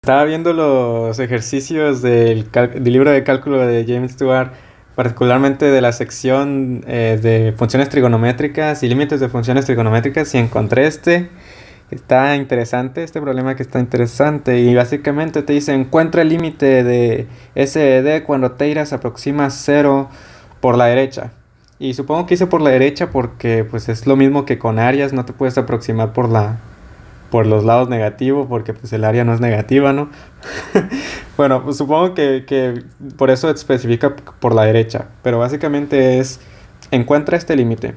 Estaba viendo los ejercicios del libro de cálculo de James Stewart, particularmente de la sección de funciones trigonométricas y límites de funciones trigonométricas, y encontré está interesante, este problema que está interesante, y básicamente te dice: encuentra el límite de S de D cuando Teira se aproxima a cero por la derecha. Y supongo que hice por la derecha porque pues es lo mismo que con áreas, no te puedes aproximar por los lados negativos, porque pues el área no es negativa, ¿no? Bueno, pues supongo que por eso especifica por la derecha, pero básicamente es: encuentra este límite.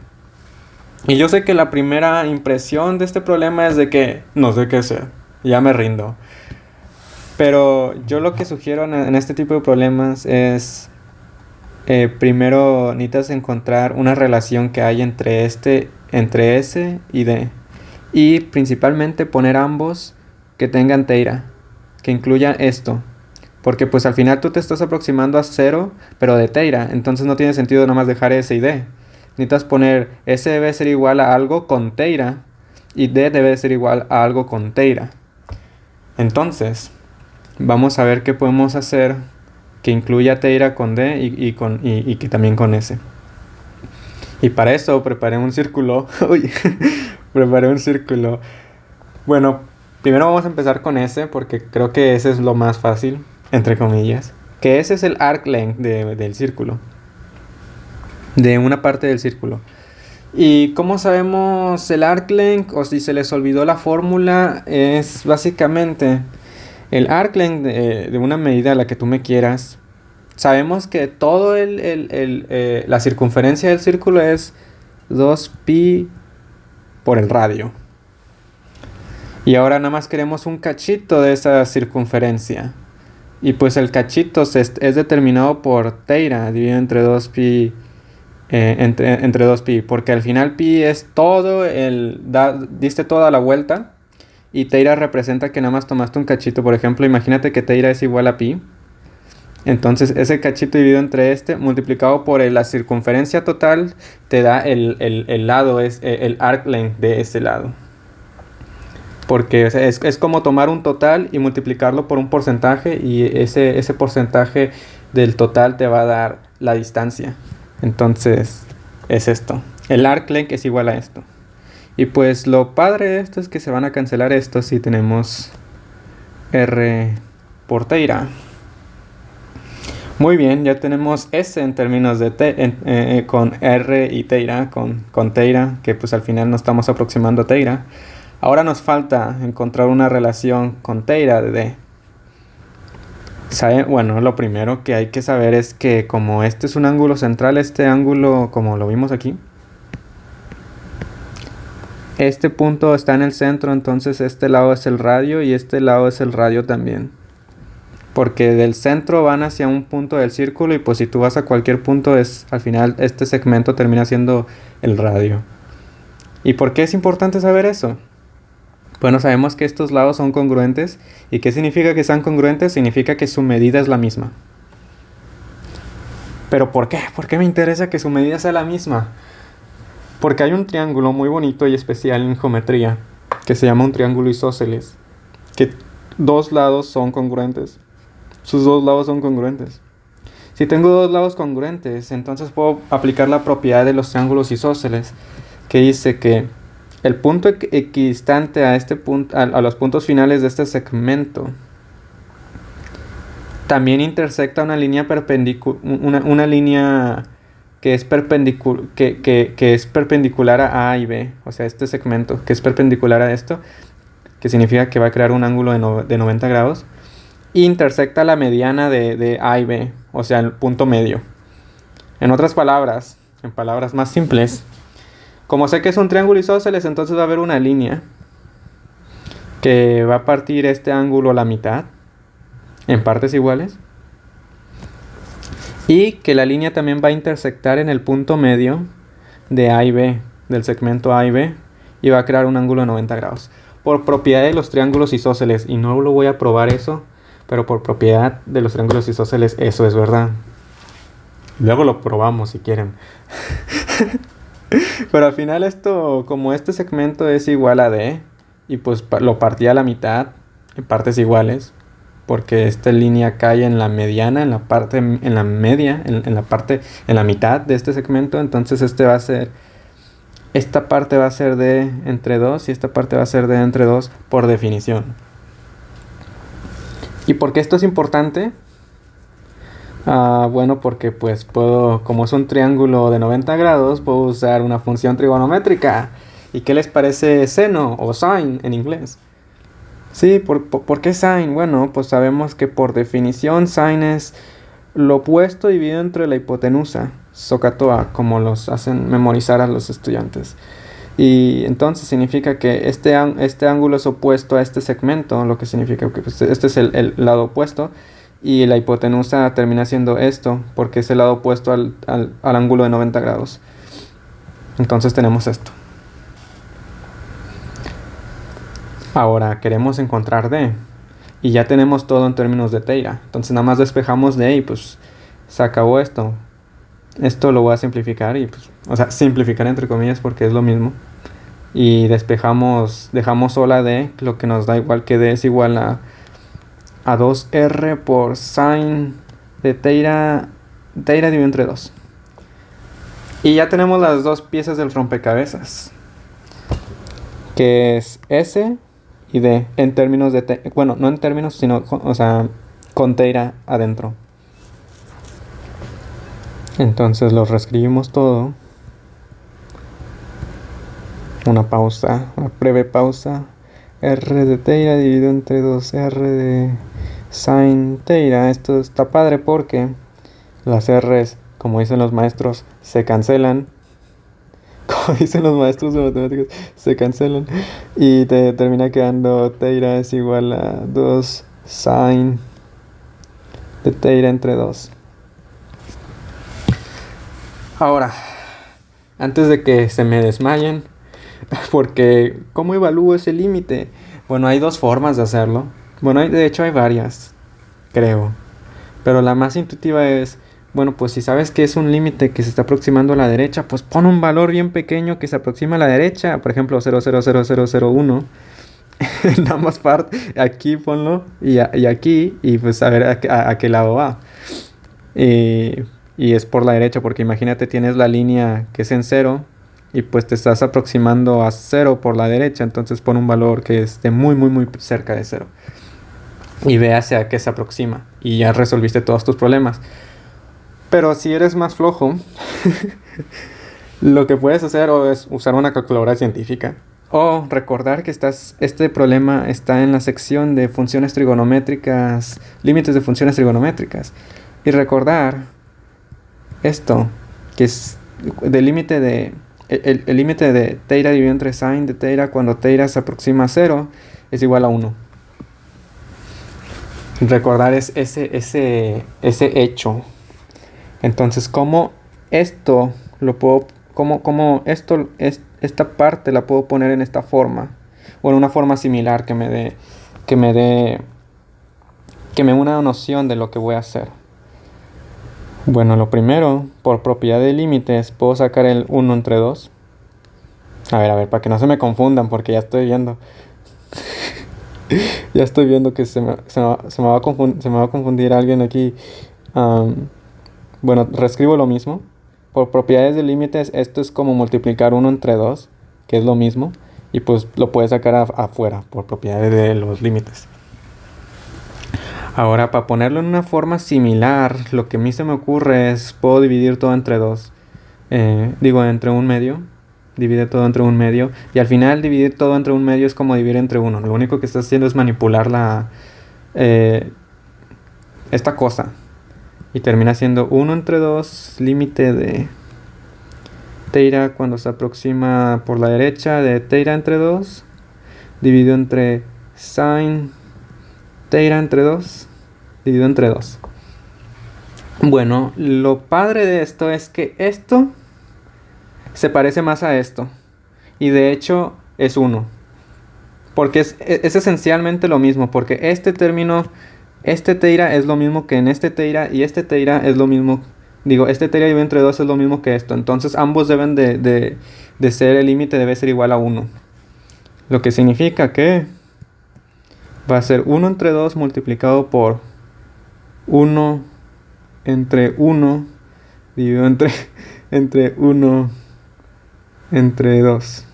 Y yo sé que la primera impresión de este problema es de que no sé qué hacer, ya me rindo. Pero yo lo que sugiero en este tipo de problemas es, primero necesitas encontrar una relación que hay entre S y D. Y principalmente poner ambos que tengan teira, que incluya esto. Porque pues al final tú te estás aproximando a cero, pero de teira. Entonces no tiene sentido nada más dejar S y D. Necesitas poner S debe ser igual a algo con teira y D debe ser igual a algo con teira. Entonces, vamos a ver qué podemos hacer que incluya teira con D y que también con S. Y para eso preparé un círculo. Uy, preparé un círculo. Bueno, primero vamos a empezar con S porque creo que ese es lo más fácil, entre comillas. Que ese es el arc length del círculo. De una parte del círculo. ¿Y cómo sabemos el arc length? O si se les olvidó la fórmula, es básicamente el arc length de una medida a la que tú me quieras. Sabemos que todo la circunferencia del círculo es 2pi por el radio. Y ahora nada más queremos un cachito de esa circunferencia. Y pues el cachito es determinado por teira dividido entre 2pi. Entre 2pi. Porque al final pi es todo diste toda la vuelta. Y teira representa que nada más tomaste un cachito. Por ejemplo, imagínate que teira es igual a pi. Entonces ese cachito dividido entre multiplicado por la circunferencia total, te da el lado, es el arc length de ese lado. Porque o sea, es como tomar un total y multiplicarlo por un porcentaje, y ese porcentaje del total te va a dar la distancia. Entonces es esto. El arc length es igual a esto. Y pues lo padre de esto es que se van a cancelar estos si tenemos R por teira. Muy bien, ya tenemos S en términos de con R y teira, con teira, que pues al final nos estamos aproximando a teira. Ahora nos falta encontrar una relación con teira de D. Bueno, lo primero que hay que saber es que como este es un ángulo central, este ángulo, como lo vimos aquí, este punto está en el centro, entonces este lado es el radio y este lado es el radio también. Porque del centro van hacia un punto del círculo, y pues si tú vas a cualquier punto, al final este segmento termina siendo el radio. ¿Y por qué es importante saber eso? Bueno, sabemos que estos lados son congruentes. ¿Y qué significa que sean congruentes? Significa que su medida es la misma. ¿Pero por qué? ¿Por qué me interesa que su medida sea la misma? Porque hay un triángulo muy bonito y especial en geometría que se llama un triángulo isósceles, que dos lados son congruentes. Sus dos lados son congruentes. Si tengo dos lados congruentes, entonces puedo aplicar la propiedad de los triángulos isósceles, que dice que el punto equidistante a este punto, a los puntos finales de este segmento, también intersecta una línea perpendicular, una línea que es perpendicular a A y B. O sea, este segmento que es perpendicular a esto, que significa que va a crear un ángulo de 90 grados. Intersecta la mediana de A y B, o sea, el punto medio. En otras palabras, en palabras más simples, como sé que es un triángulo isósceles, entonces va a haber una línea que va a partir este ángulo a la mitad, en partes iguales, y que la línea también va a intersectar en el punto medio de A y B, del segmento A y B, y va a crear un ángulo de 90 grados. Por propiedad de los triángulos isósceles, y no lo voy a probar eso, pero por propiedad de los triángulos isósceles, eso es verdad. Luego lo probamos si quieren. Pero al final esto, como este segmento es igual a D, y pues lo partí a la mitad, en partes iguales, porque esta línea cae en la mediana, en la parte, en la media, en la parte, en la mitad de este segmento. Entonces esta parte va a ser de entre 2 y esta parte va a ser de entre 2 por definición. ¿Y por qué esto es importante? Bueno, porque pues como es un triángulo de 90 grados, puedo usar una función trigonométrica. ¿Y qué les parece seno o sine en inglés? Sí, ¿por qué sine? Bueno, pues sabemos que por definición sine es lo opuesto dividido entre la hipotenusa, SOHCAHTOA, como los hacen memorizar a los estudiantes. Y entonces significa que este ángulo es opuesto a este segmento, lo que significa que pues, este es el lado opuesto. Y la hipotenusa termina siendo esto, porque es el lado opuesto al ángulo de 90 grados. Entonces tenemos esto. Ahora queremos encontrar D. Y ya tenemos todo en términos de teira. Entonces nada más despejamos D y pues se acabó esto. Esto lo voy a simplificar y pues, o sea, simplificar entre comillas porque es lo mismo. Y dejamos sola D, lo que nos da igual que D es igual a 2R por sine de teira dividido entre 2. Y ya tenemos las dos piezas del rompecabezas, que es S y D en términos de bueno, no en términos, sino con teira adentro. Entonces lo reescribimos todo. Una breve pausa. R de teira dividido entre 2R de sin teira. Esto está padre porque las R's, como dicen los maestros, se cancelan. Como dicen los maestros de matemáticas, se cancelan. Y te termina quedando teira es igual a 2 sin de teira entre 2. Ahora, antes de que se me desmayen, porque ¿cómo evalúo ese límite? Bueno, hay dos formas de hacerlo. Bueno, de hecho hay varias, creo. Pero la más intuitiva es, bueno, pues si sabes que es un límite que se está aproximando a la derecha, pues pon un valor bien pequeño que se aproxima a la derecha. Por ejemplo, 0,00001. En ambas partes, aquí ponlo y aquí, y pues a ver a qué lado va. Y es por la derecha, porque imagínate, tienes la línea que es en 0 y pues te estás aproximando a 0 por la derecha, entonces pon un valor que esté muy muy muy cerca de 0 y ve hacia qué se aproxima y ya resolviste todos tus problemas. Pero si eres más flojo, lo que puedes hacer es usar una calculadora científica o recordar que este problema está en la sección de funciones trigonométricas, límites de funciones trigonométricas, y recordar esto, que es del límite de el límite de teira dividido entre sin de teira cuando teira se aproxima a 0 es igual a 1. Recordar ese hecho. Entonces, ¿cómo esto lo puedo, cómo esta parte la puedo poner en esta forma o en una forma similar que me dé una noción de lo que voy a hacer? Bueno, lo primero, por propiedad de límites, puedo sacar el 1 entre 2. A ver, para que no se me confundan, porque ya estoy viendo. Ya estoy viendo que se me va a confundir alguien aquí. Bueno, reescribo lo mismo. Por propiedades de límites, esto es como multiplicar 1 entre 2, que es lo mismo. Y pues lo puedes sacar afuera, por propiedades de los límites. Ahora, para ponerlo en una forma similar, lo que a mí se me ocurre es, puedo dividir todo entre 2. Entre un medio. Divide todo entre un medio. Y al final dividir todo entre un medio es como dividir entre 1. Lo único que estás haciendo es manipular esta cosa. Y termina siendo 1 entre 2, límite de teira cuando se aproxima por la derecha de teira entre 2. Dividido entre sin teira entre 2. Dividido entre 2. Bueno, lo padre de esto es que esto se parece más a esto. Y de hecho es 1. Porque es esencialmente lo mismo. Porque este término, este teira es lo mismo que en este teira. Y este teira es lo mismo. Este teira dividido entre 2 es lo mismo que esto. Entonces ambos deben de ser, el límite debe ser igual a 1. Lo que significa que va a ser 1 entre 2 multiplicado por 1 entre 1 dividido entre 1 entre 2.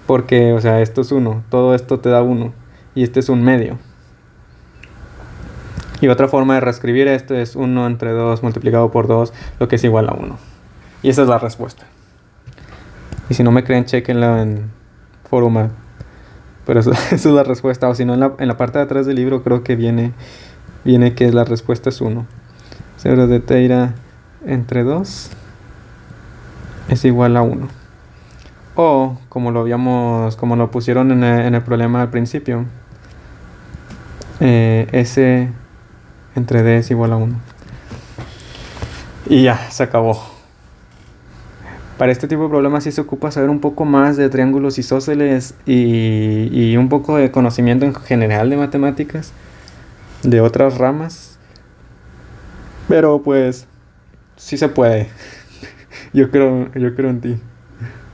Porque, o sea, esto es 1, todo esto te da 1 y este es un medio. Y otra forma de reescribir esto es 1 entre 2 multiplicado por 2, lo que es igual a 1. Y esa es la respuesta. Y si no me creen, chequenlo en Foruma. Pero esa es la respuesta. O si no, en la parte de atrás del libro creo que viene que la respuesta es 1. 0 de teira entre 2 es igual a 1. O, como lo pusieron en el problema al principio, S entre D es igual a 1. Y ya, se acabó. Para este tipo de problemas sí se ocupa saber un poco más de triángulos isósceles y un poco de conocimiento en general de matemáticas, de otras ramas. Pero pues sí se puede. Yo creo en ti.